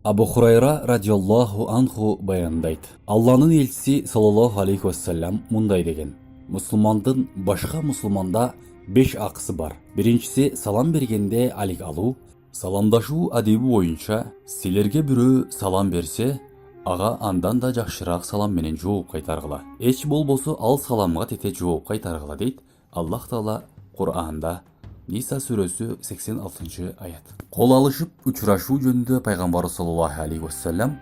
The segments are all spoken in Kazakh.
Абу Хурайра радиаллаху анху баяндайды. Алланың елшісі саллаллаху алейхи уассалям мұндай деген: мұсылмандың башқа мұсылманда 5 ақысы бар. Біріншісі салам бергенде алик алу. Саламдашу адебі бойынша сілерге бүрі салам берсе, аға андан да жақшырақ салам менен жооп қайтарғыла. Эч болбосо ал саламға тете жооп қайтарғыла дейді Аллах Таала Құр'анда. Ниса сүресі 86 аят. Қол алышып ұшырашу жөнінде пайғамбар саллаллаху алейхи уассалям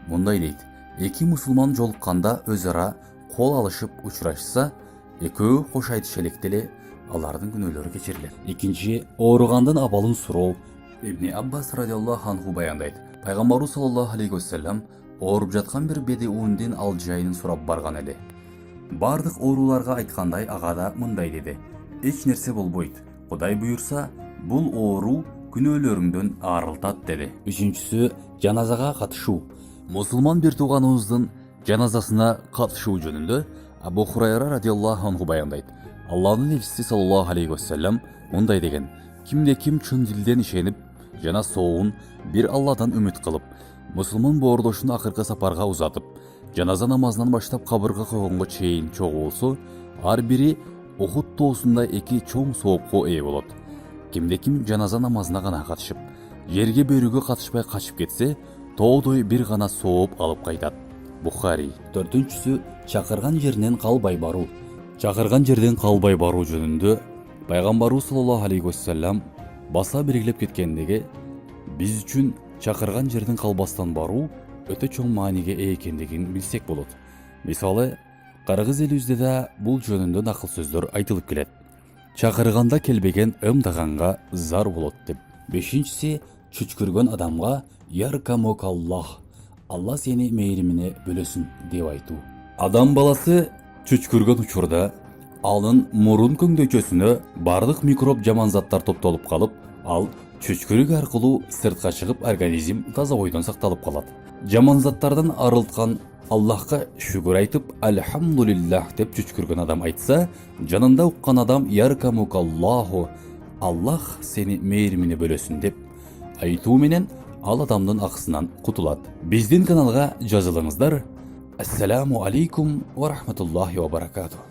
мұндай дейді: екі мұсылман жолыққанда өзара қол алышып ұшырашса, екеуі қош айтыш электеле, алардың күнөөлөрү кечирилет. Екінші, ауырғандан абалын суроо. Ибн Аббас радиаллаху анху баяндайды: пайғамбару саллаллаху алейхи уассалям ауырып жатқан бір бедеуінден ал жайын сұрап барған еді. Бардық ооруларға айтқандай ағада мындай деді: эч нерсе болбойт, Құдай бұйырса, бұл оору күнөөлөрүңдөн арылтат деді. Үшіншісі, жаназаға қатышу. Мұсылман бір туғанымыздың жаназасына қатышу жөнінде Абу Хурайра радиаллаху анху баяндайды: Алланың елшісі саллаллаху алейхи уассалям мындай деген: кимде-ким чын дилден ишенип жана соуын бір Алладан үміт қылып, мұсылман боордошун акыркы сапарға узатып, жаназа намазынан баштап кабырга койгонго чейин чогуу болсо, ар бири Ухуд тоосундай 2 чоң соопко ээ болот. Кимде-ким жаназа намазына гана катышып, жерге бөрүгө катышпай качып кетсе, тоодой бир гана сооп алып кайтат. Бухари. Төртүнчүсү, чакырган жеринен калбай баруу. Чакырган жерден калбай баруу жөнүндө пайгамбарыбыз саллаллаху алейхи уассалям баса белгилеп кеткендеги, биз үчүн чакырган жерден калбастан баруу өтө чоң мааниге ээ экендигин билсек болот. Мисалы, Карагыз элибизде да бул жөнүндө накыл сөздөр айтылып келет. Чакырганда келбеген ымдаганга зар болот деп. Бешинчиси, чүчкүргөн адамга яркамокаллах, Алла сени мейримине бөлөсүн деп айтуу. Адам баласы чүчкүргөн учурда анын мурун көңдөчөсүнө бардык микроб жаман заттар топтолуп калып, ал чүчкүрүк аркылуу сыртка чыгып организм таза бойдон сакталып калат. Жаман заттардан арылткан Аллахка шүгүр айтып, альхамдулиллах деп чүчкүргөн адам айтса, жанында уккан адам яркамукаллаху, Аллах сени мейримине бөлөсүн деп айтуу менен ал адамдын акысынан кутулат. Биздин каналга жазылыңыздар. Ассаламу алейкум ва рахматуллахи ва баракатух.